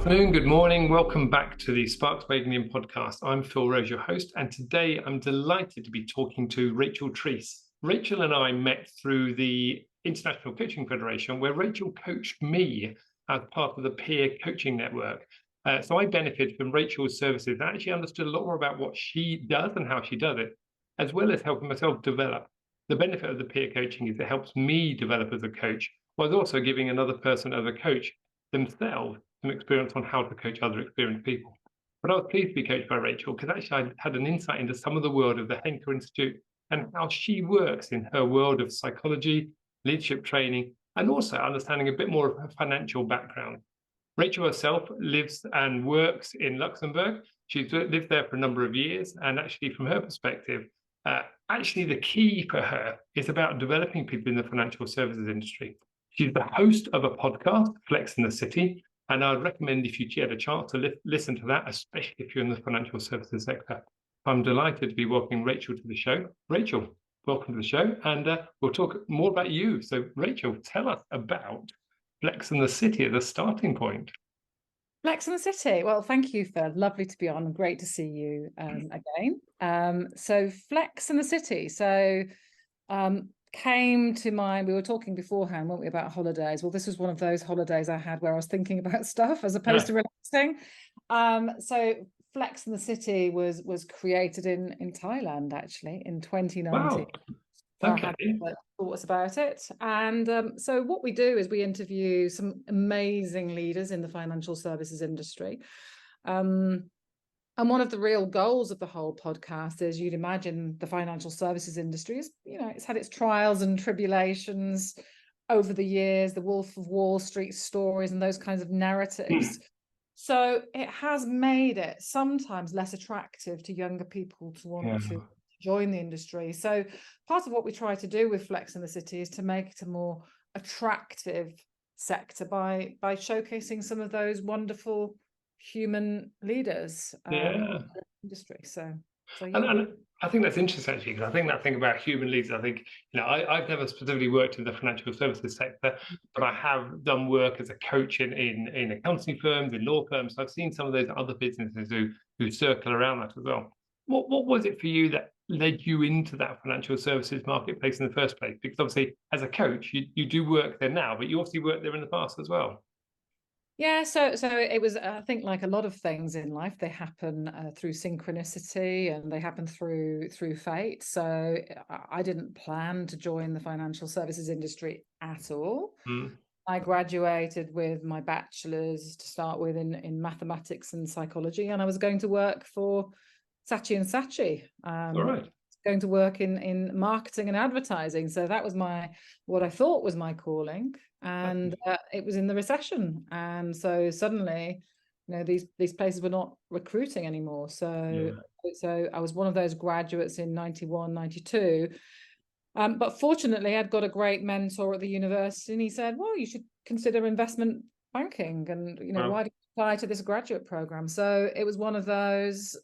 afternoon, good morning. Welcome back to the Sparks by Ignium podcast. I'm Phil Rose, your host, and today I'm delighted to be talking to Rachel Treece. Rachel and I met through the International Coaching Federation, where Rachel coached me as part of the peer coaching network. So I benefited from Rachel's services. I actually understood a lot more about what she does and how she does it, as well as helping myself develop. The benefit of the peer coaching is it helps me develop as a coach, while also giving another person as a coach themselves some experience on how to coach other experienced people. But I was pleased to be coached by Rachel because actually I had an insight into some of the world of the Henker Institute and how she works in her world of psychology, leadership training, and also understanding a bit more of her financial background. Rachel herself lives and works in Luxembourg. She's lived there for a number of years, and actually from her perspective, actually the key for her is about developing people in the financial services industry. She's the host of a podcast, Flex in the City, and I'd recommend if you get a chance to listen to that, especially if you're in the financial services sector. I'm delighted to be welcoming Rachel to the show. Rachel, welcome to the show, and we'll talk more about you. So Rachel, tell us about Flex in the City as a starting point. Flex in the City. Well, thank you, Phil. Lovely to be on. Great to see you again. So Flex in the City. So came to mind, we were talking beforehand, weren't we, about holidays? Well, this was one of those holidays I had where I was thinking about stuff as opposed to relaxing. So Flex in the City was created in Thailand, actually, in 2019. Wow. Okay. I had thoughts about it. And so what we do is we interview some amazing leaders in the financial services industry. And one of the real goals of the whole podcast is, you'd imagine, the financial services industry is, it's had its trials and tribulations over the years, the Wolf of Wall Street stories and those kinds of narratives. So it has made it sometimes less attractive to younger people to want to join the industry. So part of what we try to do with Flex in the City is to make it a more attractive sector by showcasing some of those wonderful human leaders in the industry. So yeah. And I think that's interesting, actually, because I think that thing about human leaders, I think, I've never specifically worked in the financial services sector, but I have done work as a coach in accounting firms, in law firms. So I've seen some of those other businesses who circle around that as well. What was it for you that led you into that financial services marketplace in the first place? Because obviously, as a coach, you do work there now, but you obviously worked there in the past as well. Yeah, so it was, I think, like a lot of things in life, they happen through synchronicity and they happen through fate. So I didn't plan to join the financial services industry at all. I graduated with my bachelor's to start with in mathematics and psychology, and I was going to work for Saatchi and Saatchi. All right. Going to work in marketing and advertising. So that was what I thought was my calling. And it was in the recession. And so suddenly, these places were not recruiting anymore. So I was one of those graduates in 91, 92. But fortunately, I'd got a great mentor at the university, and he said, well, you should consider investment banking. And, why do you apply to this graduate program? So it was one of those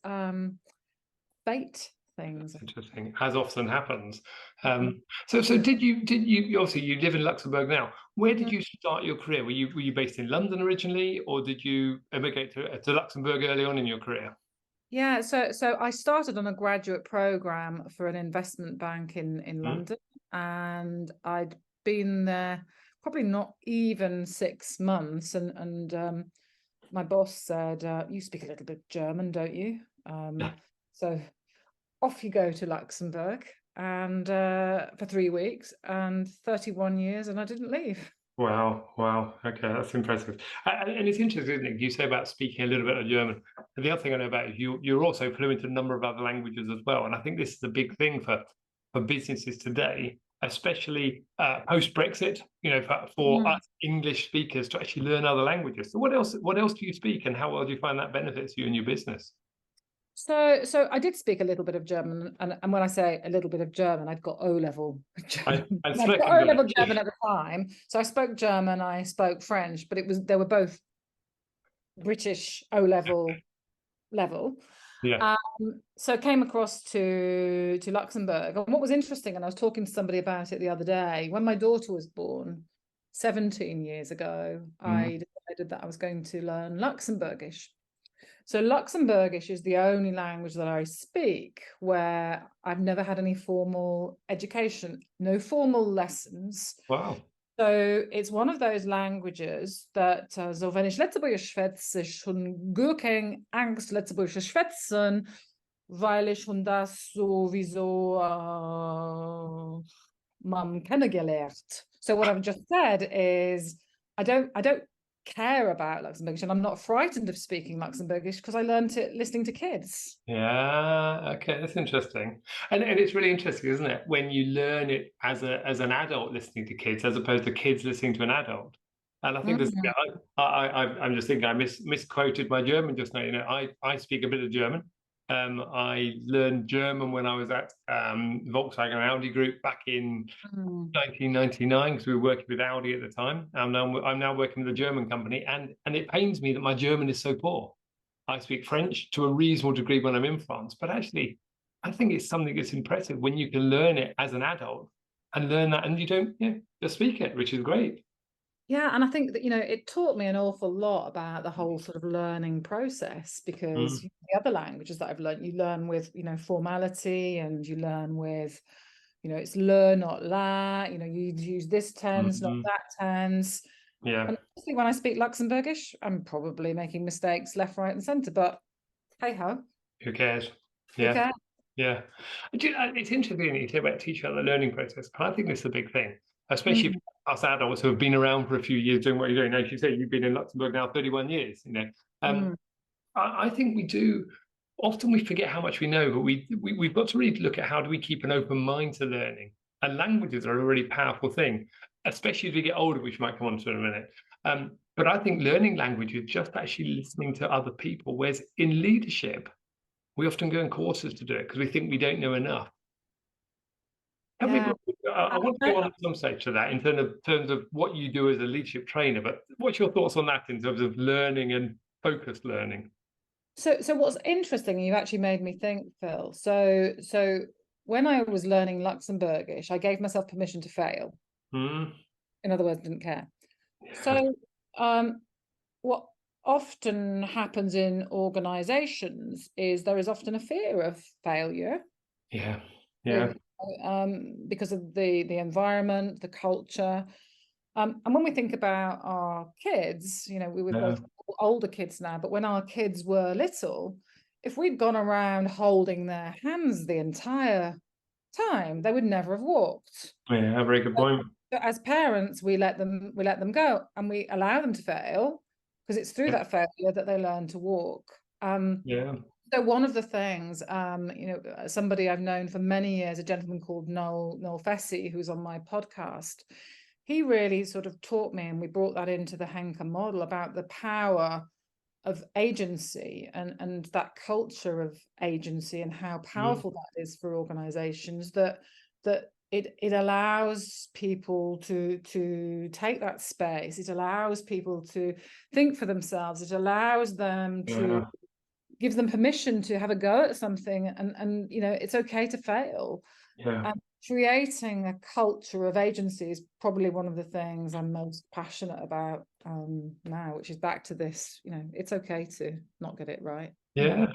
fate things. That's interesting, as often happens. So did you obviously you live in Luxembourg now? Where did you start your career? Were you based in London originally, or did you emigrate to Luxembourg early on in your career? Yeah, so I started on a graduate program for an investment bank in London, and I'd been there probably not even 6 months, and my boss said, you speak a little bit German, don't you? So off you go to Luxembourg, and for 3 weeks and 31 years, and I didn't leave. Wow. Okay, that's impressive. And it's interesting, isn't it? You say about speaking a little bit of German. And the other thing I know about is you're also fluent in a number of other languages as well. And I think this is a big thing for businesses today, especially post-Brexit, for us English speakers to actually learn other languages. So what else do you speak, and how well do you find that benefits you in your business? So I did speak a little bit of German, and when I say a little bit of German, I'd got O-level German. I'd got O-level German at the time. So I spoke German, I spoke French, but they were both British O-level level. Yeah. So I came across to Luxembourg. And what was interesting, and I was talking to somebody about it the other day, when my daughter was born 17 years ago, I decided that I was going to learn Luxembourgish. So Luxembourgish is the only language that I speak where I've never had any formal education, no formal lessons. Wow. So it's one of those languages that, so wenn ich Letzteburgisch schwätze, schon gar keine Angst, Letzteburgisch schwätzen, weil ich schon das sowieso kennengelernt. So what I've just said is I don't care about Luxembourgish, and I'm not frightened of speaking Luxembourgish because I learned it listening to kids. Yeah, okay, that's interesting. And it's really interesting, isn't it? When you learn it as an adult listening to kids as opposed to kids listening to an adult. And I think this, I'm just thinking I misquoted my German just now. You know, I speak a bit of German. I learned German when I was at Volkswagen Audi Group back in 1999 because we were working with Audi at the time. I'm now working with a German company, and it pains me that my German is so poor. I speak French to a reasonable degree when I'm in France, but actually, I think it's something that's impressive when you can learn it as an adult and learn that, and you don't, just speak it, which is great. Yeah, and I think that, it taught me an awful lot about the whole sort of learning process, because the other languages that I've learned, you learn with, formality, and you learn with, it's le, not la, you use this tense, not that tense. Yeah. And obviously when I speak Luxembourgish, I'm probably making mistakes left, right, and centre, but hey ho. Who cares? Who Yeah. cares? Yeah. It's interesting that you talk about teaching about the learning process, but I think this is a big thing, especially for us adults who have been around for a few years doing what you're doing. As you say, you've been in Luxembourg now 31 years, I think we do. Often we forget how much we know, but we've got to really look at how do we keep an open mind to learning. And languages are a really powerful thing, especially as we get older, which might come on to in a minute. But I think learning language is just actually listening to other people. Whereas in leadership, we often go in courses to do it because we think we don't know enough. I want to go on at some stage to that in terms of what you do as a leadership trainer. But what's your thoughts on that in terms of learning and focused learning? So what's interesting, you actually made me think, Phil. So when I was learning Luxembourgish, I gave myself permission to fail. In other words, didn't care. So what often happens in organizations is there is often a fear of failure. Yeah. Because of the environment, the culture. And when we think about our kids, we're both older kids now, but when our kids were little, if we'd gone around holding their hands the entire time, they would never have walked. Yeah, very good point. But as parents, we let them go, and we allow them to fail, because it's through that failure that they learn to walk. So one of the things, somebody I've known for many years, a gentleman called Noel Fessy, who's on my podcast, he really sort of taught me, and we brought that into the Henker model, about the power of agency and that culture of agency, and how powerful that is for organizations, that it allows people to take that space. It allows people to think for themselves. It allows them to give them permission to have a go at something, and it's okay to fail. And creating a culture of agency is probably one of the things I'm most passionate about now, which is back to this, it's okay to not get it right. And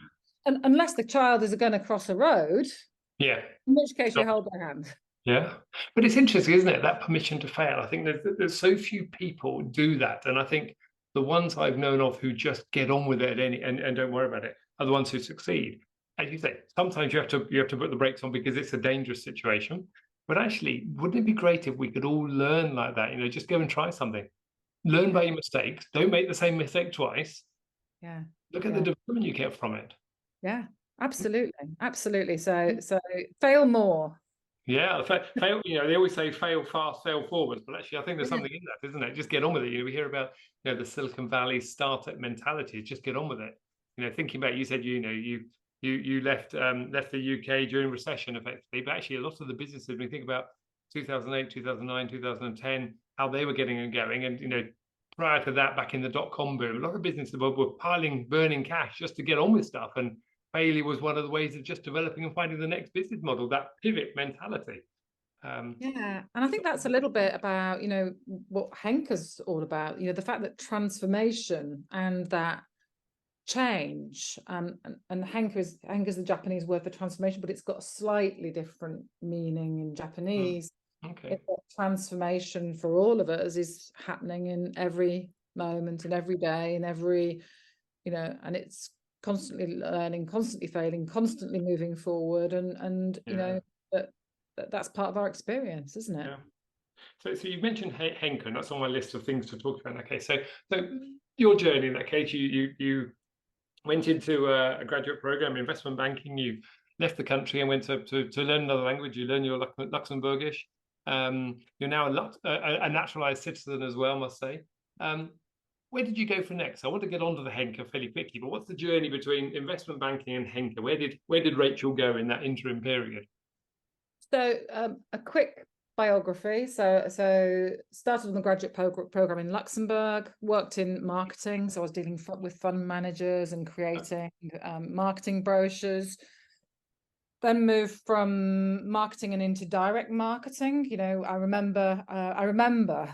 unless the child is going to cross a road, in which case you hold their hand. Yeah, but it's interesting, isn't it? That permission to fail. I think there's so few people do that, and I think the ones I've known of who just get on with it and don't worry about it are the ones who succeed. As you say, sometimes you have to put the brakes on because it's a dangerous situation. But actually, wouldn't it be great if we could all learn like that? Just go and try something. Learn by your mistakes. Don't make the same mistake twice. Yeah. Look at the development you get from it. Yeah, absolutely. So fail more. Yeah, fail. They always say fail fast, fail forwards, but actually, I think there's something in that, isn't it? Just get on with it. We hear about the Silicon Valley startup mentality. Just get on with it. Thinking about, you said you left the UK during recession effectively, but actually a lot of the businesses, when you think about 2008, 2009, 2010, how they were getting and going, and prior to that, back in the dot-com boom, a lot of businesses were burning cash just to get on with stuff, and failure was one of the ways of just developing and finding the next business model, that pivot mentality. Yeah, and I think that's a little bit about, what Henker's all about, the fact that transformation and that change, and Henker's the Japanese word for transformation, but it's got a slightly different meaning in Japanese. Okay. Transformation for all of us is happening in every moment and every day and every, and it's constantly learning, constantly failing, constantly moving forward, and that's part of our experience, isn't it? Yeah. So you mentioned Henker, and that's on my list of things to talk about. Okay, so your journey in that case, you went into a graduate program in investment banking. You left the country and went to learn another language. You learn your Luxembourgish. You're now a naturalized citizen as well, I must say. Where did you go for next? I want to get onto the Henker fairly quickly, but what's the journey between investment banking and Henker? Where did Rachel go in that interim period? So a quick biography. So started on the graduate program in Luxembourg, worked in marketing. So I was dealing with fund managers and creating marketing brochures. Then moved from marketing and into direct marketing. I remember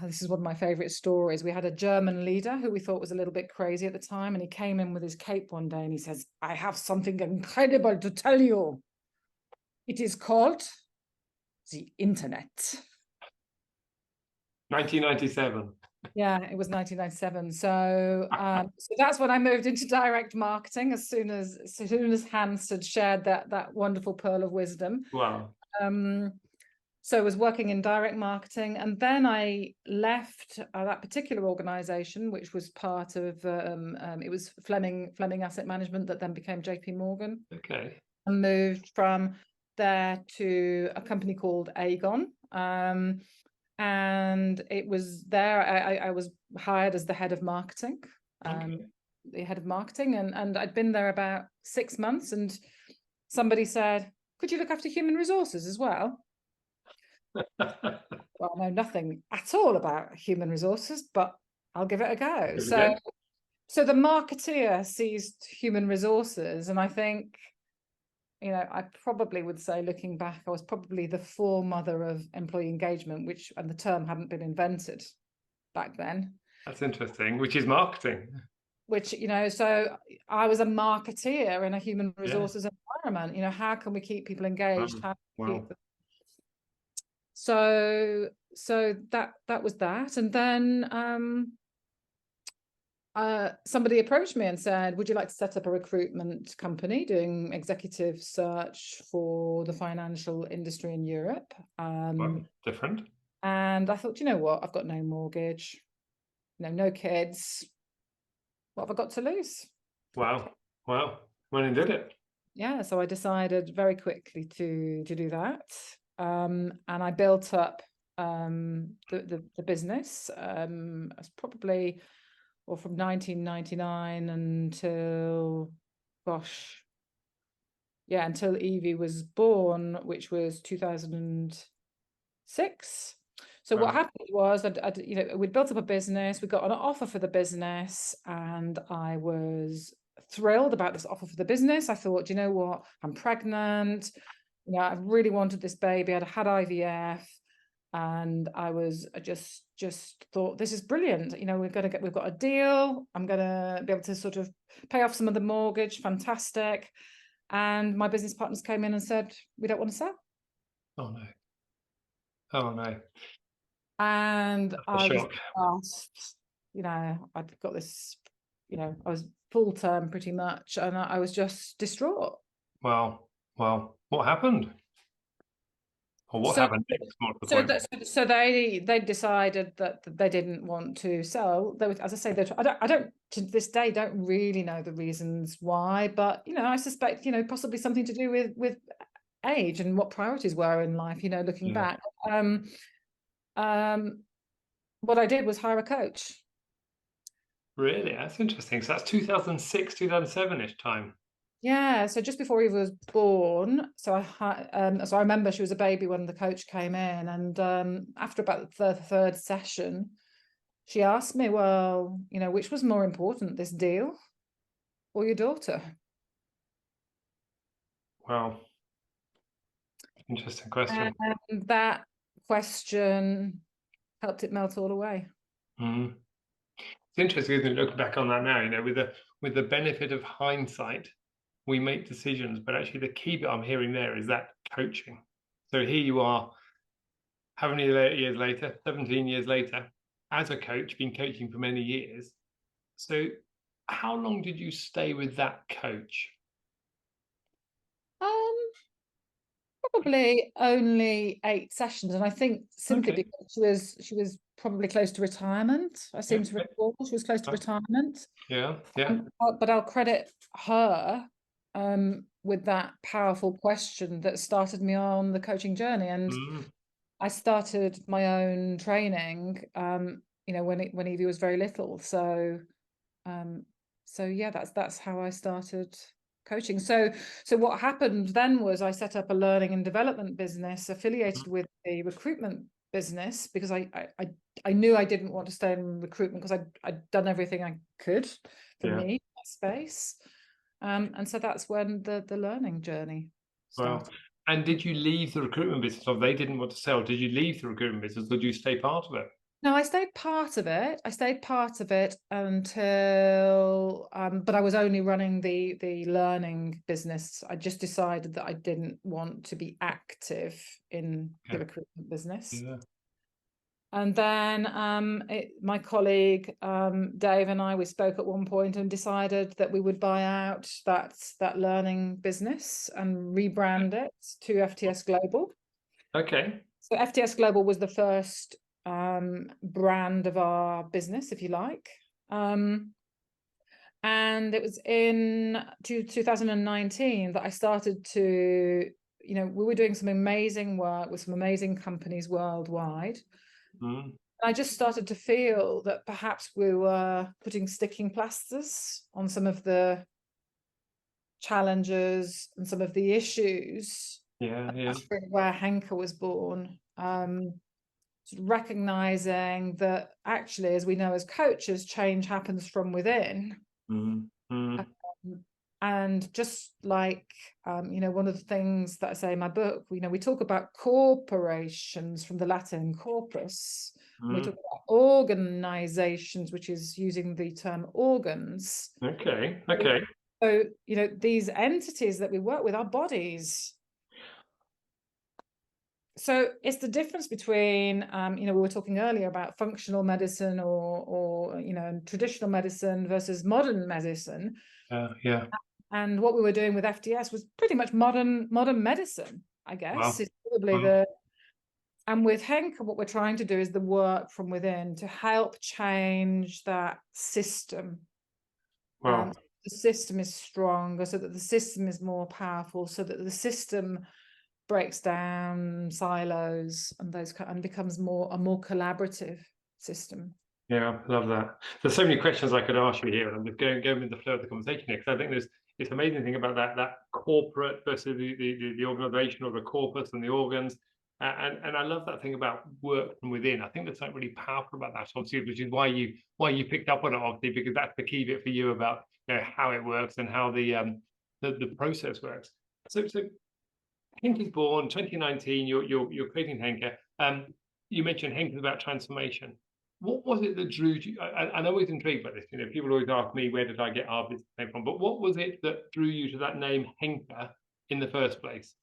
this is one of my favorite stories. We had a German leader who we thought was a little bit crazy at the time, and he came in with his cape one day and he says, "I have something incredible to tell you. It is called the internet." 1997. Yeah, it was 1997. So that's when I moved into direct marketing as soon as Hans had shared that wonderful pearl of wisdom. Wow. So I was working in direct marketing, and then I left that particular organization, which was part of it was Fleming Asset Management, that then became JP Morgan. Okay. And moved from there to a company called Aegon. And it was there I was hired as the head of marketing, the head of marketing, and I'd been there about 6 months, and somebody said, "Could you look after human resources as well?" Well, I know nothing at all about human resources, but I'll give it a go. So the marketeer sees human resources, and I think, I probably would say, looking back, I was probably the foremother of employee engagement, and the term hadn't been invented back then. That's interesting, which is marketing. So I was a marketeer in a human resources environment. How can we keep people engaged? So that was that. And then somebody approached me and said, "Would you like to set up a recruitment company doing executive search for the financial industry in Europe?" Different. And I thought, you know what? I've got no mortgage, no kids. What have I got to lose? Wow. Went and did it. Yeah, so I decided very quickly to do that. And I built up the business. It's probably, or from 1999 until, until Evie was born, which was 2006. So what happened was, we'd built up a business, we got an offer for the business, and I was thrilled about this offer for the business. I thought, you know what, I'm pregnant, I really wanted this baby. I'd had IVF, and I just thought, this is brilliant. We've got a deal. I'm gonna be able to sort of pay off some of the mortgage. Fantastic. And my business partners came in and said, "We don't want to sell." Oh no. And I was asked, I'd got this, I was full term pretty much, and I was just distraught. Wow. What happened? Or what happened next? So they decided that they didn't want to sell. They were, as I say, I don't to this day don't really know the reasons why, but I suspect possibly something to do with age and what priorities were in life. Looking back, what I did was hire a coach. Really? That's interesting. So that's 2006, 2007-ish time. Yeah, so just before Eva was born, so I remember she was a baby when the coach came in, and after about the third session, she asked me, "Well, which was more important, this deal or your daughter?" Wow. Interesting question. And that question, helped it melt all away. Mm. It's interesting, isn't it, looking back on that now, you know, with the benefit of hindsight, we make decisions, but actually the key bit I'm hearing there is that coaching. So here you are, how many years later, 17 years later, as a coach, been coaching for many years. So how long did you stay with that coach? Um, Probably only 8 sessions, and I think simply Okay. because she was probably close to retirement. I seem to Okay. recall she was close to retirement. Yeah. Yeah. But I'll credit her with that powerful question that started me on the coaching journey. And Mm. I started my own training, you know, when Evie was very little. So yeah, that's how I started coaching. So what happened then was I set up a learning and development business affiliated with a recruitment business, because I knew I didn't want to stay in recruitment because I'd done everything I could for Yeah. me, that space. And so that's when the learning journey Well, started. and did you leave the recruitment business, or they didn't want to sell? Did you leave the recruitment business, or did you stay part of it? No, I stayed part of it. I stayed part of it until, but I was only running the learning business. I just decided that I didn't want to be active in the Okay. recruitment business. Yeah. And then my colleague Dave and I, we spoke at one point and decided that we would buy out that learning business and rebrand it to FTS Global. Okay. So FTS Global was the first brand of our business, if you like. And it was in 2019 that I started to, you know, we were doing some amazing work with some amazing companies worldwide. Mm. I just started to feel that perhaps we were putting sticking plasters on some of the challenges and some of the issues. Yeah. Yeah. That's really where Henker was born. Sort of recognizing that actually, as we know as coaches, change happens from within. Mm. Mm. And just like, you know, one of the things that I say in my book, you know, we talk about corporations from the Latin corpus. We Mm. talk about organizations, which is using the term organs. Okay. Okay. So, you know, these entities that we work with are bodies. So it's the difference between, you know, we were talking earlier about functional medicine or you know, traditional medicine versus modern medicine. Yeah. And what we were doing with FDS was pretty much modern medicine, I guess. Wow. Is probably Wow. and with Henk, what we're trying to do is the work from within to help change that system. Wow. The system is stronger, so that the system is more powerful, so that the system breaks down silos and becomes a more collaborative system. Yeah, love that. There's so many questions I could ask you here, and I'm just going with the flow of the conversation here, because I think there's this amazing thing about that corporate versus the organization, or the corpus and the organs. And I love that thing about work from within. I think there's something really powerful about that, obviously, which is why you picked up on it, obviously, because that's the key bit for you about, you know, how it works and how the process works. So Henk is born 2019. You're creating Henker. You mentioned Henk is about transformation. What was it that drew you? I'm always intrigued by this. You know, people always ask me, where did I get our business name from? But what was it that drew you to that name Henker in the first place?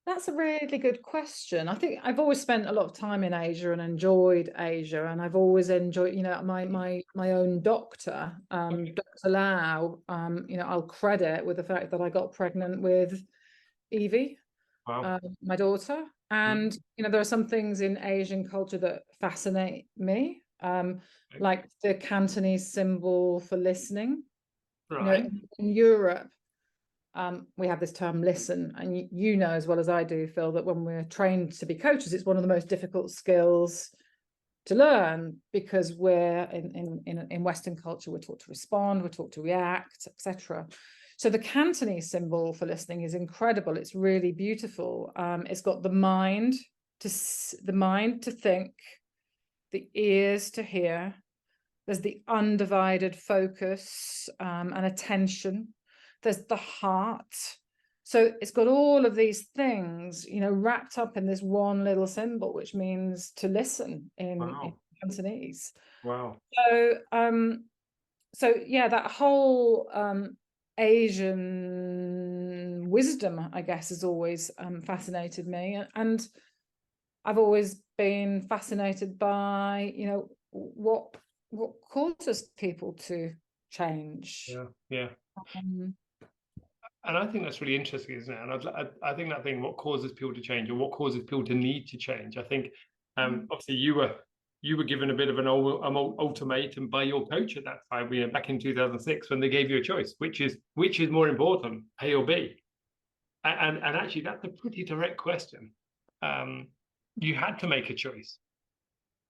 That's a really good question. I think I've always spent a lot of time in Asia and enjoyed Asia, and I've always enjoyed, you know, my own doctor, Dr. Lau, you know, I'll credit with the fact that I got pregnant with Evie, Wow. my daughter. Mm. And, you know, there are some things in Asian culture that fascinate me, like the Cantonese symbol for listening. You know, Right. in Europe, we have this term listen, and you know as well as I do, Phil, that when we're trained to be coaches, it's one of the most difficult skills to learn, because we're in Western culture, we're taught to respond, we're taught to react, etc. So the Cantonese symbol for listening is incredible. It's really beautiful. It's got the mind to think, the ears to hear. There's the undivided focus and attention. There's the heart. So it's got all of these things, you know, wrapped up in this one little symbol, which means to listen in Wow. Cantonese. Wow. So yeah, that whole Asian wisdom, I guess, has always fascinated me, and I've always been fascinated by, you know, what causes people to change. Yeah. Yeah. Um, And I think that's really interesting, isn't it? And I think that thing, what causes people to change, or what causes people to need to change. I think, obviously, you were given a bit of an ultimatum by your coach at that time, back in 2006, when they gave you a choice, which is more important, A or B. And actually, that's a pretty direct question. You had to make a choice.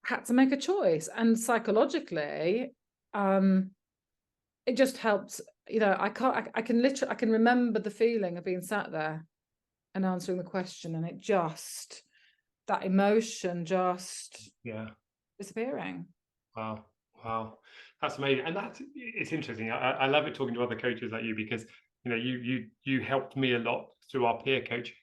Had to make a choice, and psychologically, it just helped. You know, I can remember the feeling of being sat there and answering the question, and it just, that emotion just Yeah. disappearing. Wow. Wow. That's amazing. And it's interesting. I love it talking to other coaches like you, because you helped me a lot through our peer coaching.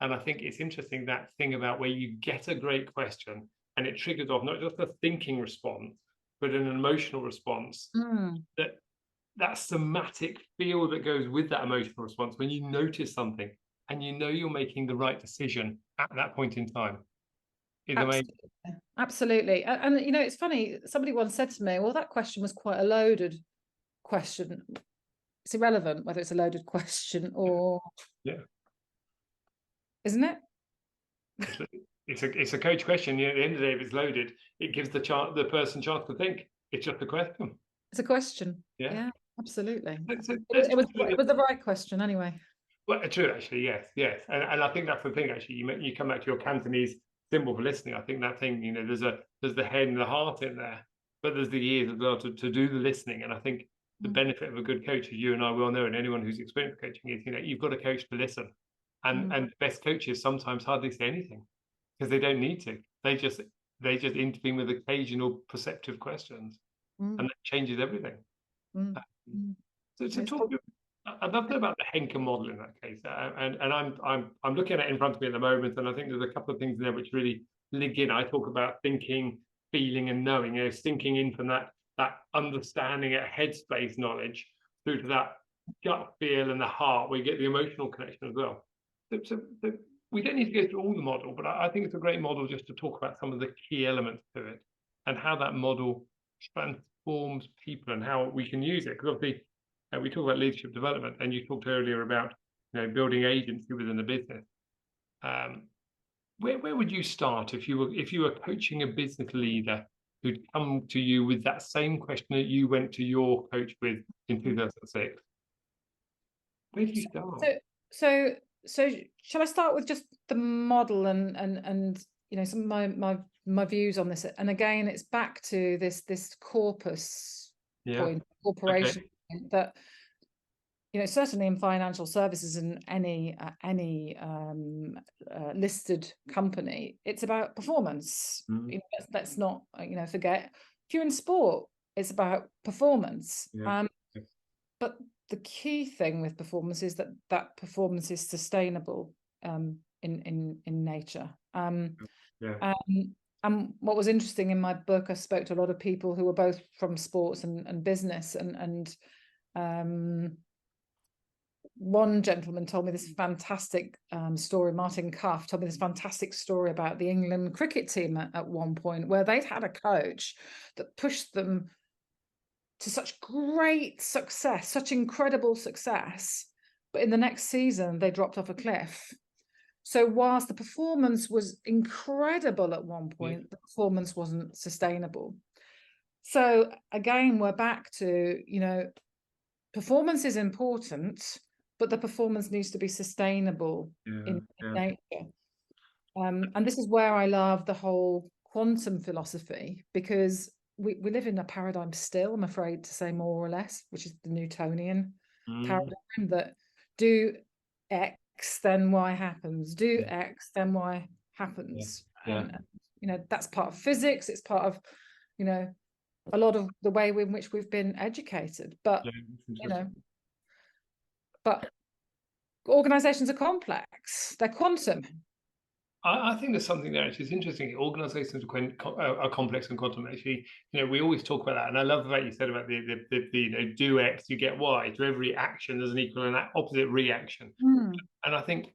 And I think it's interesting, that thing about where you get a great question and it triggers off not just a thinking response, but an emotional response. That somatic feel that goes with that emotional response, when you notice something and you're making the right decision at that point in time, is amazing. Absolutely. And you know, it's funny, somebody once said to me, well, that question was quite a loaded question. It's irrelevant whether it's a loaded question or, Yeah. isn't it? It's a coach question. At the end of the day, if it's loaded, it gives the person chance to think. It's just a question. It's a question. Yeah. Yeah, absolutely. So It was the right question anyway. Well, true, actually, yes, yes, and I think that's the thing. Actually, you come back to your Cantonese symbol for listening. I think that thing, there's the head and the heart in there, but there's the ears as well to do the listening. And I think the benefit of a good coach, as you and I well know, and anyone who's experienced coaching, is you've got a coach to listen, and the best coaches sometimes hardly say anything because they don't need to. They just intervene with occasional perceptive questions, and that changes everything. So talk. I'd love to know about the Henker model in that case, and I'm looking at it in front of me at the moment, and I think there's a couple of things in there which really link in. I talk about thinking, feeling, and knowing. Thinking in from that understanding at headspace knowledge through to that gut feel and the heart, where you get the emotional connection as well. So we don't need to go through all the model, but I think it's a great model just to talk about some of the key elements to it and how that model transforms people and how we can use it. Because obviously, we talk about leadership development, and you talked earlier about building agency within a business. Where would you start if you were coaching a business leader who'd come to you with that same question that you went to your coach with in 2006? Where do you start? So shall I start with just the model and some of my views on this? And again, it's back to this corpus point, corporation point, that certainly in financial services and any listed company, it's about performance. Let's not forget, if you're in sport, it's about performance. But the key thing with performance is that performance is sustainable in nature. And what was interesting in my book, I spoke to a lot of people who were both from sports and business, and one gentleman told me this fantastic story. Martin Cuff told me this fantastic story about the England cricket team at one point, where they'd had a coach that pushed them to such great success, such incredible success, but in the next season they dropped off a cliff. So whilst the performance was incredible at one point, the performance wasn't sustainable. So again, we're back to, performance is important, but the performance needs to be sustainable in nature. And this is where I love the whole quantum philosophy, because we live in a paradigm still, I'm afraid to say, more or less, which is the Newtonian paradigm, that do X, then Y happens. Do X, then Y happens. And that's part of physics. It's part of, a lot of the way in which we've been educated. But, but organizations are complex, they're quantum. I think there's something there. It's interesting. Organizations are complex and quantum. Actually, we always talk about that, and I love the fact you said about the do X, you get Y. To every action, there's an equal and opposite reaction. And I think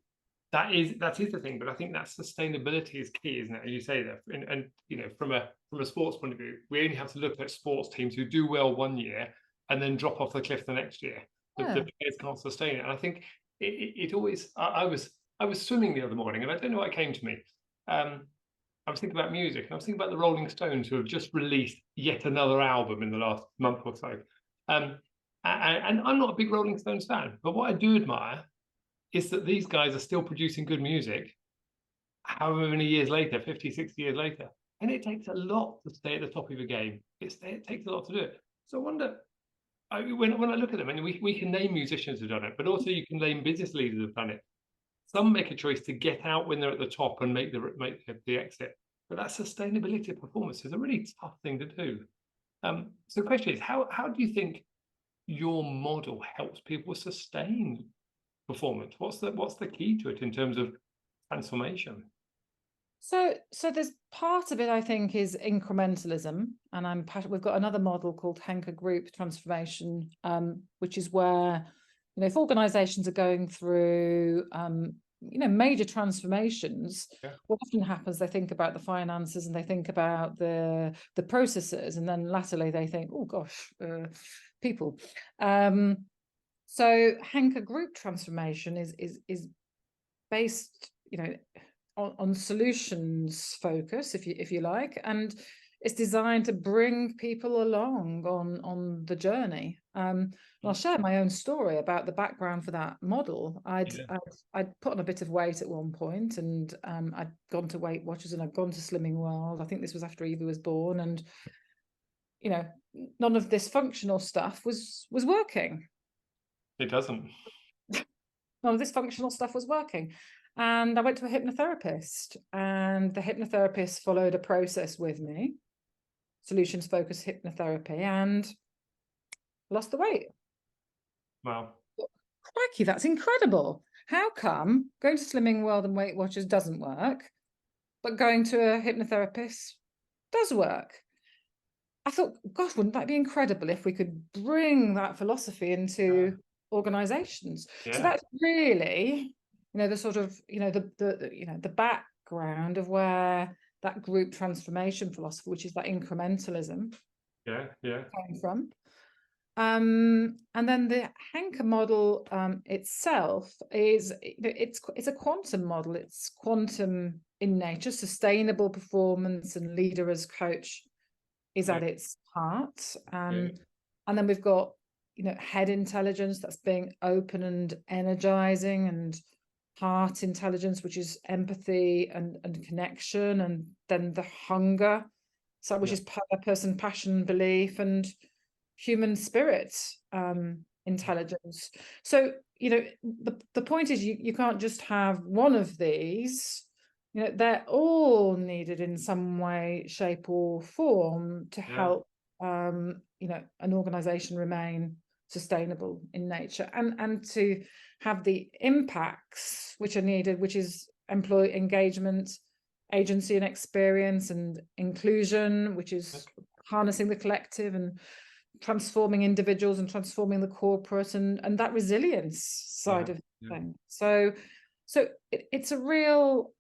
that is the thing. But I think that sustainability is key, isn't it? As you say that, and from a sports point of view, we only have to look at sports teams who do well one year and then drop off the cliff the next year. The players can't sustain it. And I think it always. I was swimming the other morning, and I don't know what came to me. I was thinking about music, and I was thinking about the Rolling Stones, who have just released yet another album in the last month or so. And I'm not a big Rolling Stones fan, but what I do admire is that these guys are still producing good music, however many years later, 50, 60 years later. And it takes a lot to stay at the top of your game. It takes a lot to do it. So I wonder, when I look at them, and we can name musicians who've done it, but also you can name business leaders who've done it. Some make a choice to get out when they're at the top and make the exit. But that sustainability of performance is a really tough thing to do. So the question is, how do you think your model helps people sustain performance? What's the key to it in terms of transformation? So there's part of it, I think, is incrementalism, and we've got another model called Henker Group Transformation, which is where, if organizations are going through major transformations, what often happens, they think about the finances and they think about the processes, and then latterly they think, oh gosh, people. So Henker Group Transformation is based, on solutions focus, if you like, and it's designed to bring people along on the journey. And I'll share my own story about the background for that model. I'd put on a bit of weight at one point, and I'd gone to Weight Watchers and I'd gone to Slimming World. I think this was after Eva was born, and none of this functional stuff was working. It doesn't. None of this functional stuff was working. And I went to a hypnotherapist, and the hypnotherapist followed a process with me, solutions focused hypnotherapy, and lost the weight. Wow. Crikey, that's incredible. How come going to Slimming World and Weight Watchers doesn't work, but going to a hypnotherapist does work? I thought, gosh, wouldn't that be incredible if we could bring that philosophy into organizations? So that's really, the sort of, the background of where that group transformation philosophy, which is that incrementalism, came from. And then the Henker model itself is, it's a quantum model. It's quantum in nature. Sustainable performance and leader as coach is at its heart. And then we've got, head intelligence, that's being open and energizing, and heart intelligence, which is empathy and connection, and then the hunger, so which is purpose and passion, belief, and human spirit intelligence. So the point is, you can't just have one of these. They're all needed in some way, shape, or form to help an organization remain sustainable in nature, and to have the impacts which are needed, which is employee engagement, agency and experience, and inclusion, which is harnessing the collective and transforming individuals and transforming the corporate, and that resilience side of things. So it's a real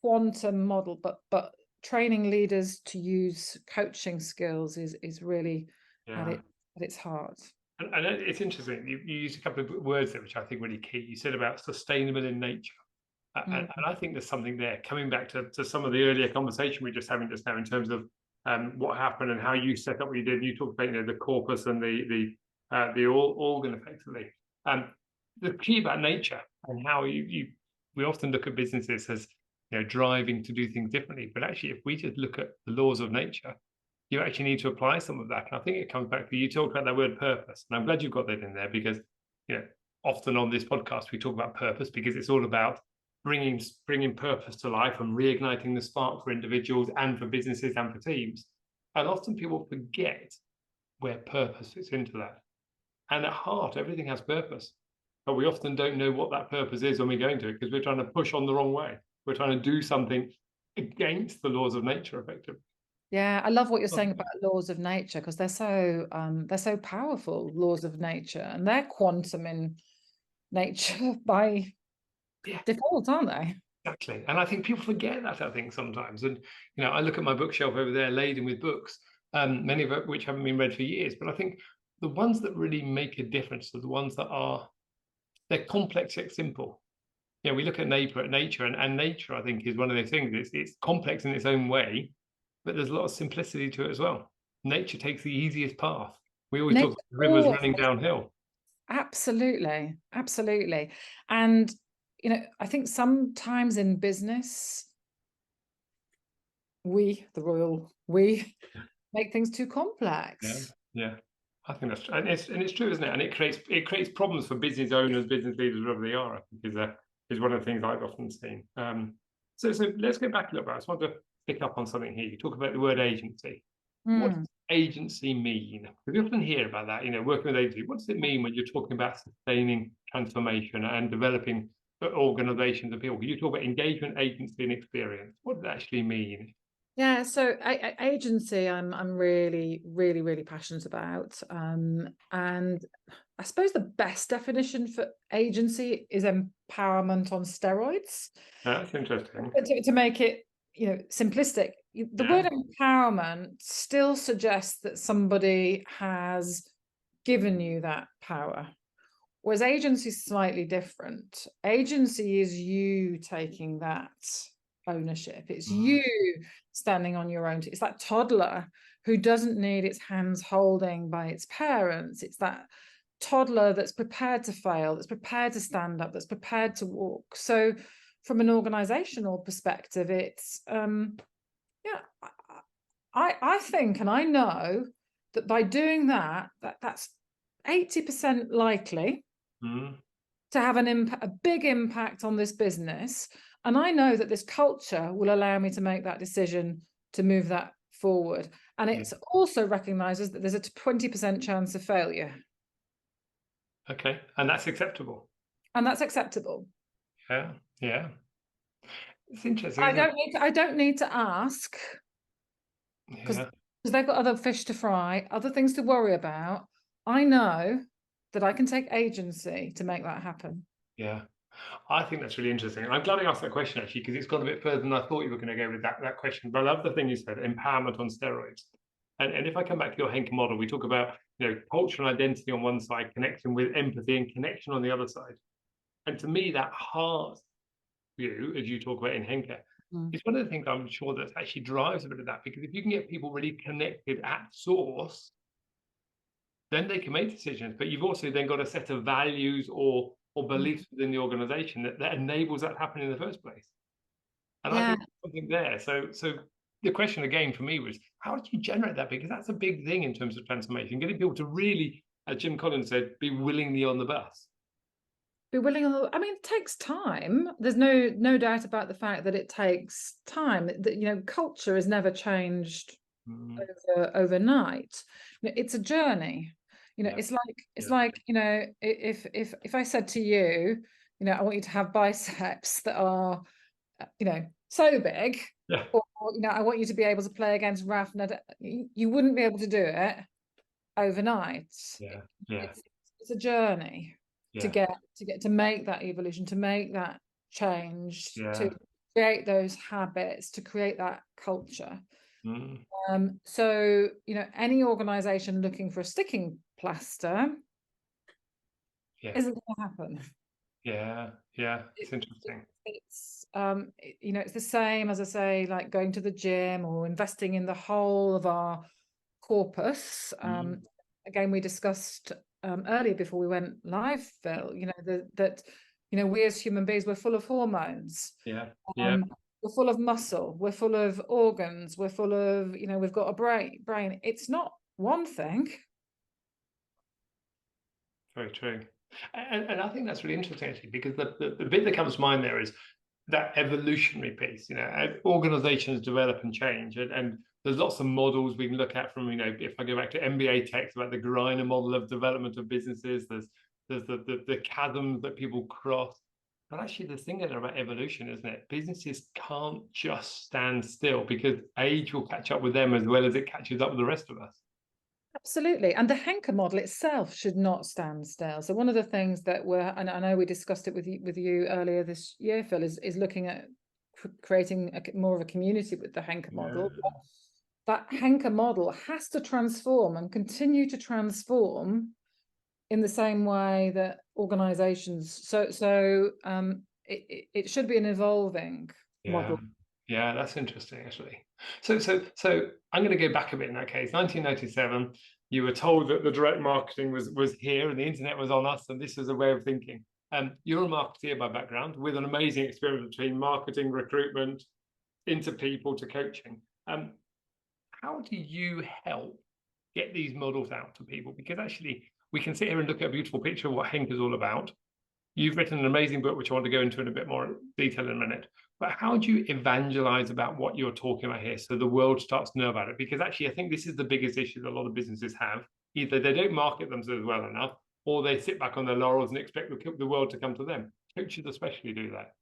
quantum model, but training leaders to use coaching skills is really at its heart. And it's interesting. You used a couple of words there, which I think really key. You said about sustainable in nature. And I think there's something there, coming back to some of the earlier conversation we were just having just now in terms of what happened and how you set up what you did. You talked about the corpus and the organ effectively. The key about nature and how we often look at businesses as driving to do things differently. But actually, if we just look at the laws of nature, you actually need to apply some of that. And I think it comes back to, you talked about that word purpose. And I'm glad you've got that in there, because often on this podcast, we talk about purpose because it's all about bringing purpose to life and reigniting the spark for individuals and for businesses and for teams. And often people forget where purpose fits into that. And at heart, everything has purpose. but we often don't know what that purpose is when we go into it because we're trying to push on the wrong way. We're trying to do something against the laws of nature, effectively. Yeah, I love what you're saying about laws of nature, because they're so powerful, laws of nature, and they're quantum in nature by default, aren't they? Exactly. And I think people forget that, I think, sometimes. And, I look at my bookshelf over there laden with books, many of which haven't been read for years. But I think the ones that really make a difference are the ones that they're complex yet simple. We look at nature, and nature, I think, is one of those things. It's complex in its own way, but there's a lot of simplicity to it as well. Nature takes the easiest path. We always talk about rivers running downhill. Absolutely, absolutely. And I think sometimes in business, the royal we, make things too complex. Yeah. I think that's true. And it's true, isn't it? And it creates problems for business owners, business leaders, wherever they are. I think is one of the things I've often seen. So let's go back a little bit. I just want to pick up on something here. You talk about the word agency. What does agency mean? Because we often hear about that, working with agency. What does it mean when you're talking about sustaining transformation and developing organizations and people? You talk about engagement, agency, and experience. What does it actually mean? Yeah, so agency, I'm really, really, really passionate about. And I suppose the best definition for agency is empowerment on steroids. That's interesting. To make it, simplistic, the word empowerment still suggests that somebody has given you that power. Whereas agency is slightly different. Agency is you taking that ownership. It's you standing on your own. It's that toddler who doesn't need its hands holding by its parents. It's that toddler that's prepared to fail, that's prepared to stand up, that's prepared to walk. So from an organizational perspective, it's I think, and I know that by doing that's 80% likely to have a big impact on this business. And I know that this culture will allow me to make that decision to move that forward. And it also recognizes that there's a 20% chance of failure. Okay. And that's acceptable. And that's acceptable. Yeah. Yeah. It's interesting. I don't need to ask, because they've got other fish to fry, other things to worry about. I know that I can take agency to make that happen. Yeah. I think that's really interesting. I'm glad I asked that question, actually, because it's gone a bit further than I thought you were going to go with that question. But I love the thing you said, empowerment on steroids. And if I come back to your Henke model, we talk about, culture and identity on one side, connection with empathy and connection on the other side. And to me, that heart view, as you talk about in Henke, is one of the things I'm sure that actually drives a bit of that. Because if you can get people really connected at source, then they can make decisions. But you've also then got a set of values or beliefs within the organization that enables that to happen in the first place. And I think there's something there. So the question again for me was, how did you generate that? Because that's a big thing in terms of transformation, getting people to really, as Jim Collins said, be willingly on the bus. Be willing. I mean, it takes time. There's no doubt about the fact that it takes time. That culture is never changed overnight. It's a journey. It's like if I said to you, I want you to have biceps that are so big, or I want you to be able to play against Raf Nadal, you wouldn't be able to do it overnight. It's a journey to get to make that evolution, to make that change, to create those habits, to create that culture. So any organization looking for a sticking plaster isn't going to happen. It's interesting. It's it's the same as I say, like going to the gym or investing in the whole of our corpus. Again, we discussed earlier before we went live, Phil, that we as human beings, we're full of hormones. We're full of muscle, we're full of organs, we're full of, we've got a brain. It's not one thing. Very true. And I think that's really interesting, actually, because the bit that comes to mind there is that evolutionary piece. Organizations develop and change, and there's lots of models we can look at from, if I go back to MBA text about the Greiner model of development of businesses, there's there's the chasms that people cross. But actually, the thing about evolution, isn't it? Businesses can't just stand still because age will catch up with them as well as it catches up with the rest of us. Absolutely. And the Henker model itself should not stand still. So one of the things that and I know we discussed it with you earlier this year, Phil, is looking at creating more of a community with the Henker model. Yeah. That Henker model has to transform and continue to transform in the same way that organizations. It should be an evolving model. Yeah, that's interesting, actually. So I'm going to go back a bit in that case. 1997, you were told that the direct marketing was here and the internet was on us, and this was a way of thinking. You're a marketeer by background with an amazing experience between marketing, recruitment, into people to coaching. How do you help get these models out to people? Because actually, we can sit here and look at a beautiful picture of what Henk is all about. You've written an amazing book, which I want to go into in a bit more detail in a minute. But how do you evangelize about what you're talking about here so the world starts to know about it? Because actually, I think this is the biggest issue that a lot of businesses have. Either they don't market themselves well enough, or they sit back on their laurels and expect the world to come to them. Coaches especially do that.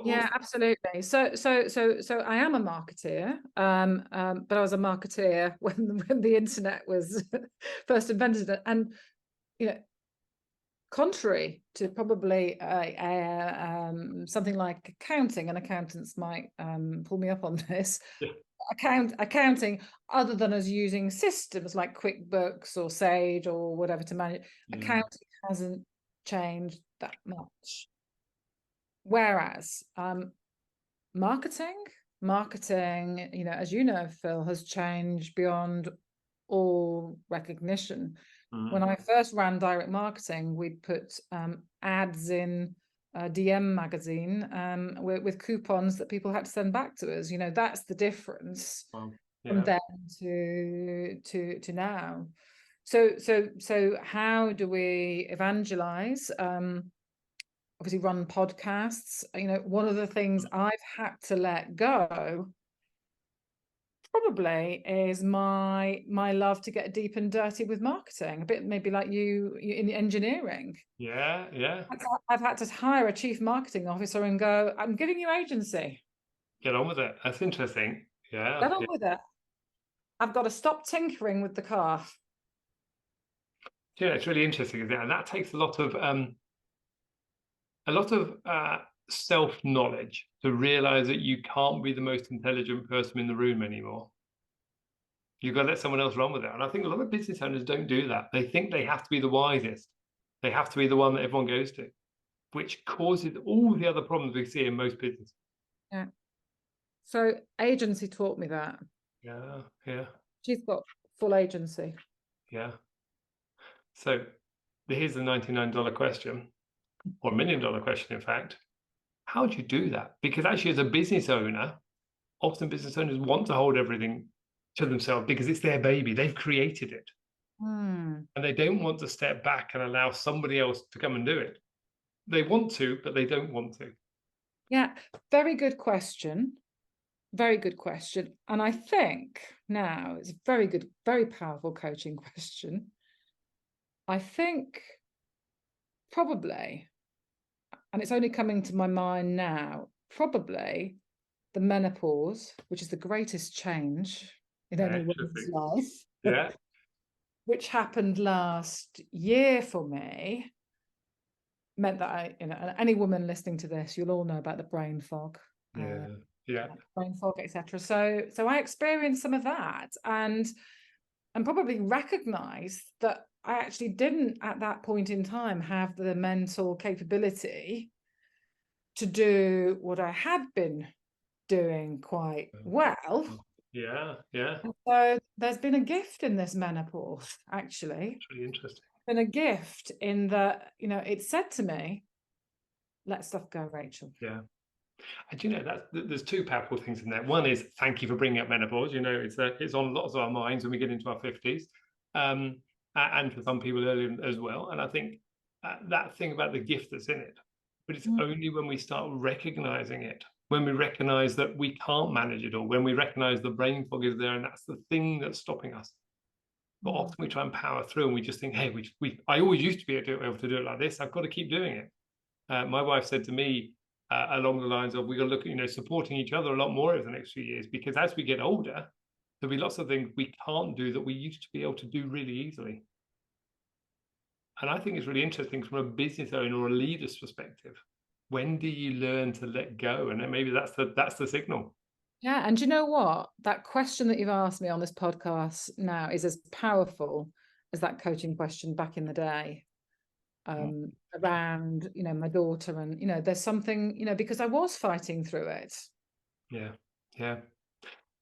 Yeah, absolutely. So I am a marketeer, but I was a marketeer when the internet was first invented, and you know, contrary to probably something like accounting, and accountants might pull me up on this. Yeah. Accounting, other than us using systems like QuickBooks or Sage or whatever to manage, accounting hasn't changed that much. Whereas marketing, you know, as you know, Phil, has changed beyond all recognition. When I first ran direct marketing, we'd put ads in DM magazine with coupons that people had to send back to us. You know, that's the difference from then to now. So how do we evangelize? Obviously run podcasts. You know, one of the things I've had to let go probably is my love to get deep and dirty with marketing, a bit maybe like you in engineering. Yeah. I've had to hire a chief marketing officer and go, I'm giving you agency. Get on with it. That's interesting. Yeah. Get on with it. I've got to stop tinkering with the car. Yeah, it's really interesting, isn't it? And that takes a lot of self-knowledge to realize that you can't be the most intelligent person in the room anymore. You've got to let someone else run with it. And I think a lot of business owners don't do that. They think they have to be the wisest. They have to be the one that everyone goes to, which causes all the other problems we see in most businesses. Yeah. So agency taught me that. Yeah. She's got full agency. Yeah. So here's the $99 question, or $1 million question, in fact. How do you do that? Because actually, as a business owner, often business owners want to hold everything to themselves because it's their baby. They've created it. And they don't want to step back and allow somebody else to come and do it. They want to, but they don't want to. Yeah, very good question. Very good question. And I think now it's a very good, very powerful coaching question. I think probably, and it's only coming to my mind now, probably the menopause, which is the greatest change in any woman's life. Yeah. Which happened last year for me, meant that any woman listening to this, you'll all know about the brain fog. Brain fog, etc. So I experienced some of that and probably recognized that I actually didn't at that point in time have the mental capability to do what I had been doing quite well. Yeah. So there's been a gift in this menopause, actually. It's really interesting. Been a gift in that, you know, it said to me, let stuff go, Rachel. Yeah. And you know, there's two powerful things in there. One is thank you for bringing up menopause. You know, it's on lots of our minds when we get into our 50s, and for some people earlier as well. And I think that thing about the gift that's in it, but it's only when we start recognizing it, when we recognize that we can't manage it all, when we recognize the brain fog is there, and that's the thing that's stopping us. But often we try and power through, and we just think, hey, I always used to be able to do it like this. I've got to keep doing it. My wife said to me along the lines of, we're going to look at, supporting each other a lot more over the next few years, because as we get older, there'll be lots of things we can't do that we used to be able to do really easily. And I think it's really interesting from a business owner or a leader's perspective. When do you learn to let go? And then maybe that's the signal. Yeah, and you know what? That question that you've asked me on this podcast now is as powerful as that coaching question back in the day, around, my daughter. And, there's something, because I was fighting through it. Yeah, yeah.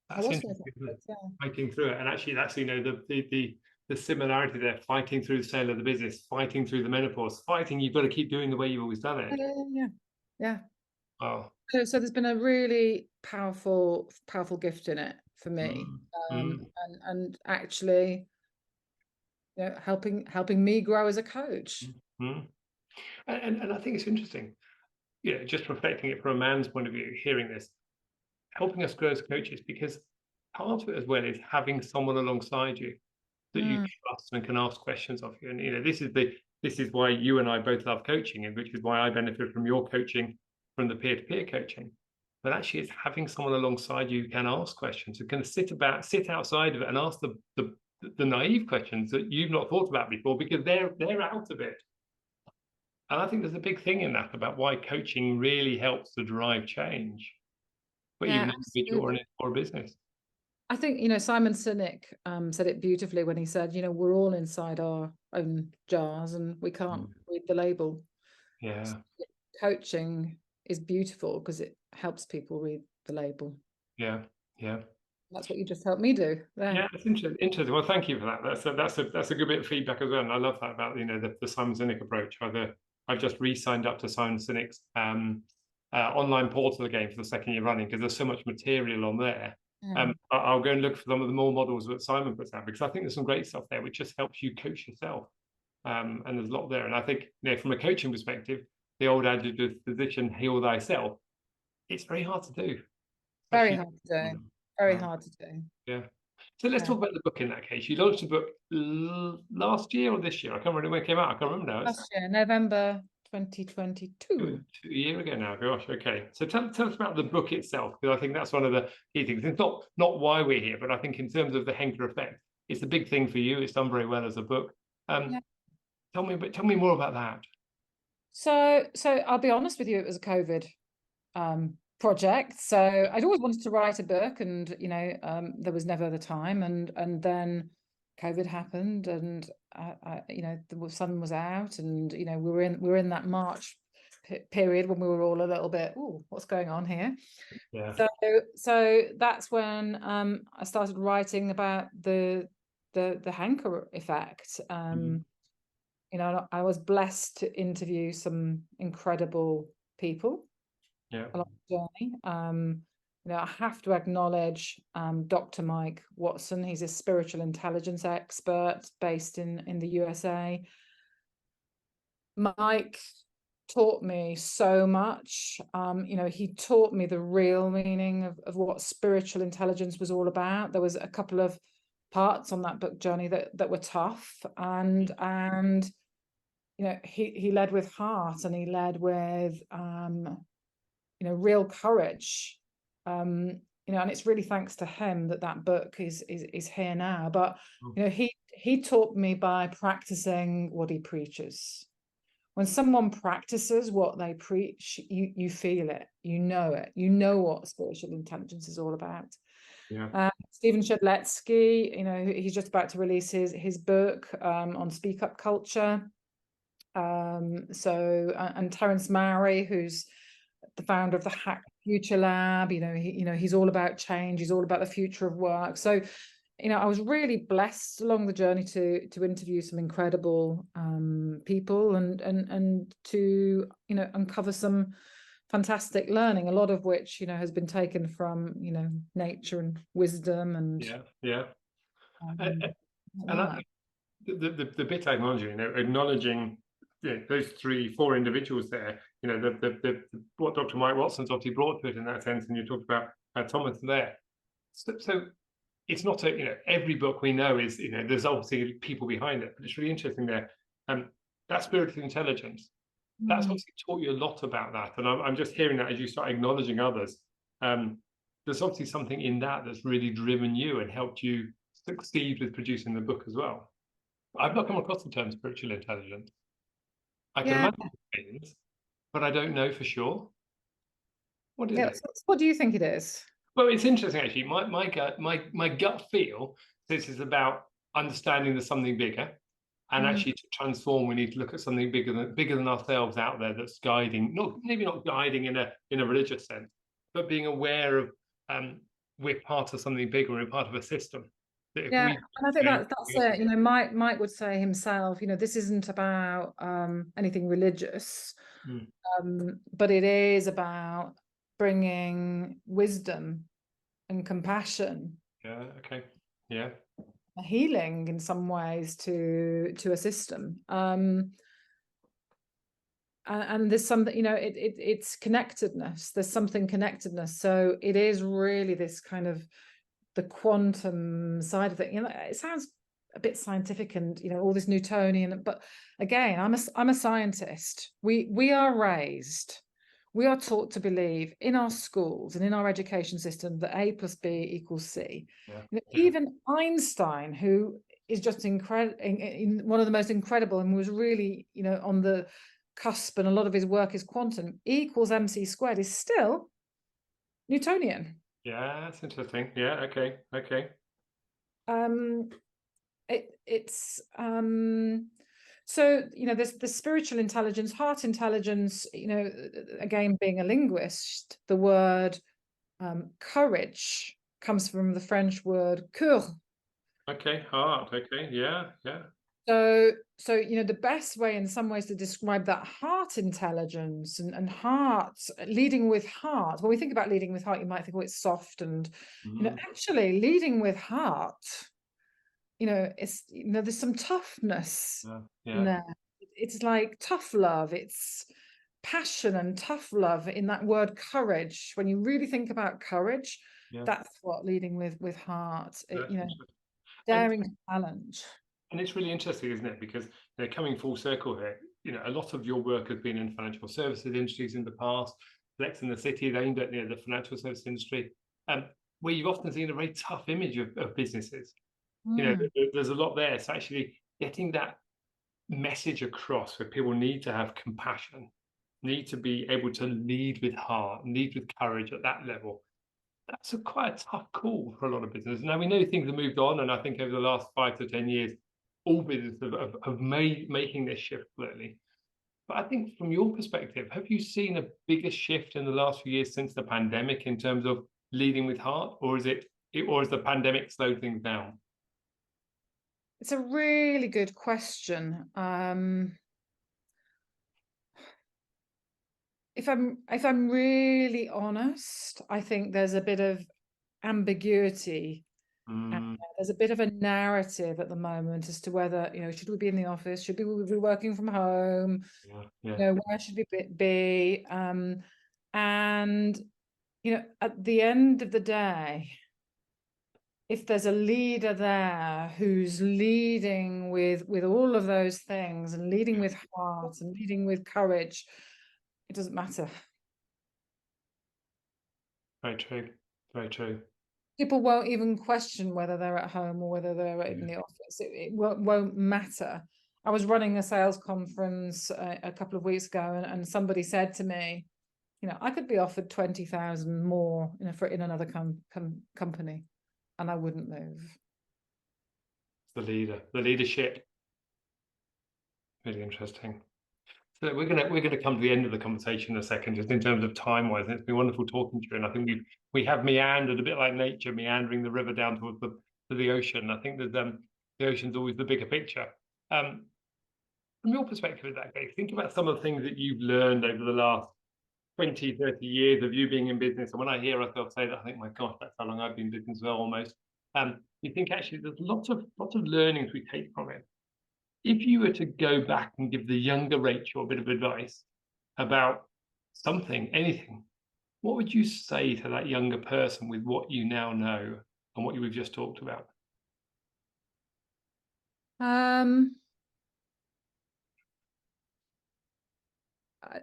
I That's was interesting, fighting through it. And actually, that's, the similarity there, fighting through the sale of the business, fighting through the menopause, you've got to keep doing the way you've always done it. Yeah. Wow. So there's been a really powerful gift in it for me. And actually, helping me grow as a coach. And I think it's interesting, just reflecting it from a man's point of view, hearing this, helping us grow as coaches, because part of it as well is having someone alongside you that you trust and can ask questions of you. And this is why you and I both love coaching, and which is why I benefit from your coaching, from the peer-to-peer coaching. But actually, it's having someone alongside you who can ask questions, who can sit outside of it and ask the naive questions that you've not thought about before, because they're out of it. And I think there's a big thing in that about why coaching really helps to drive change, for even an individual or a business. I think, Simon Sinek said it beautifully when he said, we're all inside our own jars and we can't read the label. Yeah. So coaching is beautiful because it helps people read the label. Yeah. Yeah. That's what you just helped me do there. Yeah, it's interesting. Well, thank you for that. That's a good bit of feedback as well. And I love that about, the Simon Sinek approach. I've just re-signed up to Simon Sinek's online portal again for the second year running, because there's so much material on there. I'll go and look for some of the more models that Simon puts out, because I think there's some great stuff there which just helps you coach yourself. And there's a lot there. And I think, from a coaching perspective, the old adage of physician heal thyself, it's very hard to do. Very hard to do. Very hard to do. Yeah. So let's talk about the book in that case. You launched a book last year or this year? I can't remember when it came out. I can't remember now. Last year, November 2022. A year ago now. Gosh, okay. So tell us about the book itself, because I think that's one of the key things. It's not why we're here, but I think in terms of the Henker effect, it's a big thing for you. It's done very well as a book. Tell me more about that. So I'll be honest with you, it was a COVID project. So I'd always wanted to write a book, and there was never the time, and then COVID happened, and the sun was out, and we were in that March period when we were all a little bit, oh, what's going on here? Yeah. So that's when I started writing about the Henker effect. I was blessed to interview some incredible people along the journey. I have to acknowledge Dr. Mike Watson. He's a spiritual intelligence expert based in the USA. Mike taught me so much. He taught me the real meaning of what spiritual intelligence was all about. There was a couple of parts on that book journey that were tough, and he led with heart, and he led with real courage, and it's really thanks to him that book is here now. But he taught me by practicing what he preaches. When someone practices what they preach, you feel it, you know what spiritual intelligence is all about. Stephen Shedletsky, he's just about to release his book on speak up culture. And Terence Mowry, who's the founder of the Hack Future Lab, he's all about change. He's all about the future of work. So, I was really blessed along the journey to interview some incredible people and to uncover some fantastic learning, a lot of which has been taken from nature and wisdom and the bit I acknowledging those 3-4 individuals there, what Dr. Mike Watson's obviously brought to it in that sense, and you talked about Thomas there. So it's not a, every book we know is, there's obviously people behind it, but it's really interesting there. That spiritual intelligence, that's Mm. obviously taught you a lot about that. And I'm just hearing that as you start acknowledging others. There's obviously something in that that's really driven you and helped you succeed with producing the book as well. I've not come across the term spiritual intelligence. I can Yeah. imagine it means, but I don't know for sure. What is Yeah. it? So what do you think it is? Well, it's interesting actually. My gut feel this is about understanding there's something bigger, and Mm. actually to transform, we need to look at something bigger than ourselves out there that's guiding. Not maybe not guiding in a religious sense, but being aware of we're part of something bigger. We're part of a system. That if Yeah, we and I think change, that's it. You know, Mike would say himself, this isn't about anything religious, Mm, but it is about bringing wisdom and compassion, yeah, okay, yeah, healing in some ways to a system. And there's something, it's connectedness. There's something connectedness. So it is really this kind of the quantum side of it. It sounds a bit scientific and all this Newtonian, but again, I'm a scientist. We are taught to believe in our schools and in our education system that A plus B equals C. yeah, yeah, Even Einstein, who is just incredible, one of the most incredible, and was really on the cusp, and a lot of his work is quantum, E equals mc squared, is still Newtonian. yeah. That's interesting. Yeah, okay, okay. um it's so there's the spiritual intelligence, heart intelligence. Again, being a linguist, the word courage comes from the French word coeur. Okay, heart. Okay, yeah, yeah, So the best way in some ways to describe that heart intelligence and heart, leading with heart, when we think about leading with heart, you might think, oh, it's soft, and mm, actually leading with heart, it's there's some toughness yeah, in yeah, there. It's like tough love, it's passion and tough love in that word courage. When you really think about courage, yeah. that's what leading with heart, That's interesting. And daring to challenge. and it's really interesting, isn't it? Because coming full circle here, a lot of your work has been in financial services industries in the past. Lex in the City, they aimed at the financial service industry, where you've often seen a very tough image of businesses. Mm. There's a lot there. So actually getting that message across where people need to have compassion, need to be able to lead with heart, lead with courage at that level. That's quite a tough call for a lot of businesses. Now we know things have moved on, and I think over the last 5 to 10 years, all businesses have made making this shift clearly. But I think from your perspective, have you seen a bigger shift in the last few years since the pandemic in terms of leading with heart, or or has the pandemic slowed things down? It's a really good question. If I'm really honest, I think there's a bit of ambiguity. Mm, There's a bit of a narrative at the moment as to whether, should we be in the office? Should we be working from home? yeah, yeah, Where should we be? And, at the end of the day, if there's a leader there who's leading with all of those things, and leading with heart and leading with courage, it doesn't matter. very true, very true. People won't even question whether they're at home or whether they're in the office. It won't matter. I was running a sales conference a couple of weeks ago, and somebody said to me, I could be offered 20,000 more in another company, and I wouldn't move. The leader, the leadership. Really interesting. So we're gonna come to the end of the conversation in a second, just in terms of time wise. It's been wonderful talking to you, and I think we have meandered a bit like nature, meandering the river down towards the ocean. I think that the ocean's always the bigger picture. Um, from your perspective, in that case, think about some of the things that you've learned over the last 20, 30 years of you being in business. And when I hear myself say that, I think, my gosh, that's how long I've been in business as well, almost. You think actually there's lots of learnings we take from it. If you were to go back and give the younger Rachel a bit of advice about something, anything, what would you say to that younger person with what you now know? on what we've just talked about?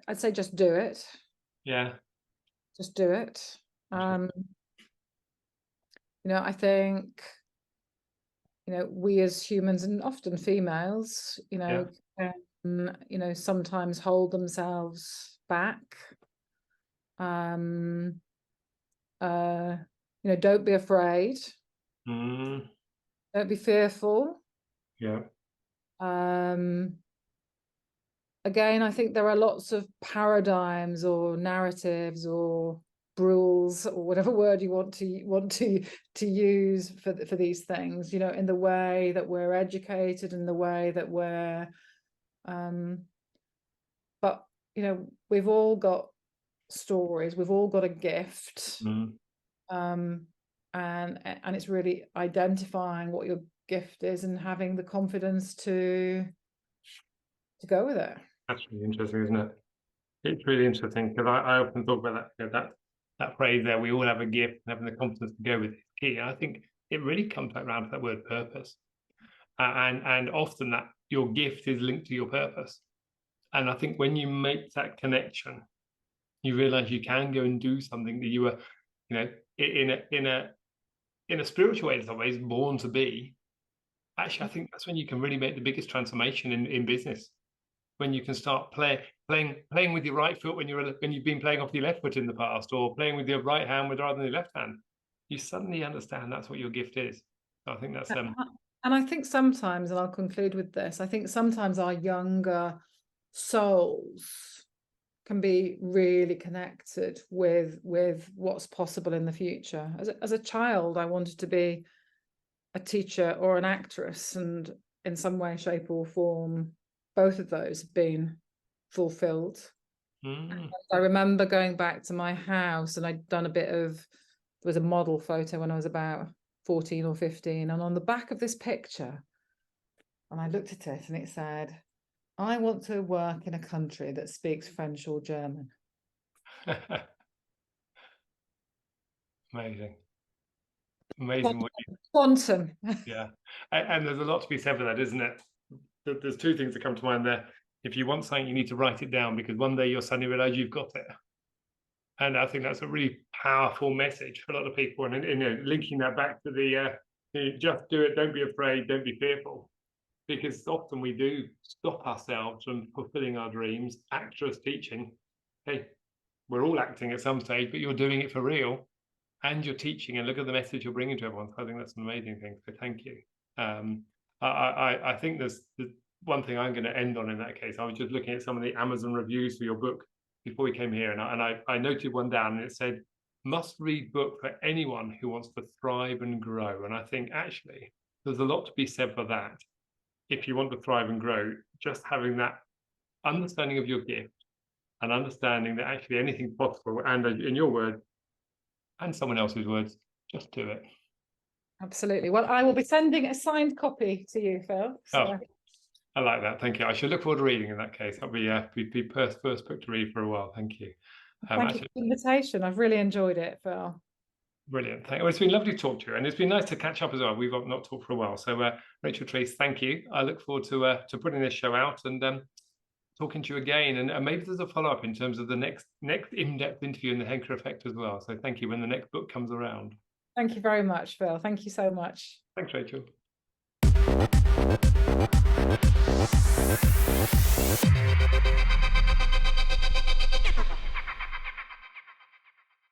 I'd say just do it. Yeah. Just do it. I think, we as humans, and often females, sometimes hold themselves back. Don't be afraid. Mm. Don't be fearful. Yeah. Again, I think there are lots of paradigms or narratives or rules or whatever word you want to use for these things, in the way that we're educated, in the way that we're but we've all got stories, we've all got a gift. And it's really identifying what your gift is and having the confidence to go with it. That's really interesting, isn't it? It's really interesting, because I often talk about that phrase there, we all have a gift, and having the confidence to go with it is key. And I think it really comes back around to that word purpose. And often that your gift is linked to your purpose. And I think when you make that connection, you realize you can go and do something that you were, in a spiritual way in some ways born to be. Actually, I think that's when you can really make the biggest transformation in business. When you can start playing with your right foot when you've been playing off your left foot in the past, or playing with your right hand rather than your left hand, you suddenly understand that's what your gift is. So I think that's and I think sometimes, and I'll conclude with this, I think sometimes our younger souls can be really connected with what's possible in the future. As a child, I wanted to be a teacher or an actress, and in some way, shape or form, both of those have been fulfilled. I remember going back to my house, and I'd done there was a model photo when I was about 14 or 15, and on the back of this picture, and I looked at it and it said, I want to work in a country that speaks French or German. Amazing what quantum. Yeah, and there's a lot to be said for that, isn't it? There's two things that come to mind there. If you want something, you need to write it down, because one day you'll suddenly realize you've got it. And I think that's a really powerful message for a lot of people. And linking that back to the just do it, don't be afraid, don't be fearful, because often we do stop ourselves from fulfilling our dreams. Actors, teaching, hey, we're all acting at some stage, but you're doing it for real, and you're teaching, and look at the message you're bringing to everyone. So I think that's an amazing thing. So thank you. I think there's one thing I'm going to end on in that case. I was just looking at some of the Amazon reviews for your book before we came here, and I noted one down, and it said, must read book for anyone who wants to thrive and grow. And I think actually there's a lot to be said for that. If you want to thrive and grow, just having that understanding of your gift and understanding that actually anything's possible, and in your words and someone else's words, just do it. Absolutely. Well, I will be sending a signed copy to you, Phil. So. Oh, I like that. Thank you. I should look forward to reading in that case. That'll be first book to read for a while. Thank you. Thank you for the invitation. I've really enjoyed it, Phil. Brilliant. Well, it's been lovely to talk to you, and it's been nice to catch up as well. We've not talked for a while. So, Rachel, Treece, thank you. I look forward to putting this show out and talking to you again. And maybe there's a follow-up in terms of the next in-depth interview in the Henker Effect as well. So thank you when the next book comes around. Thank you very much, Phil. Thank you so much. Thanks, Rachel.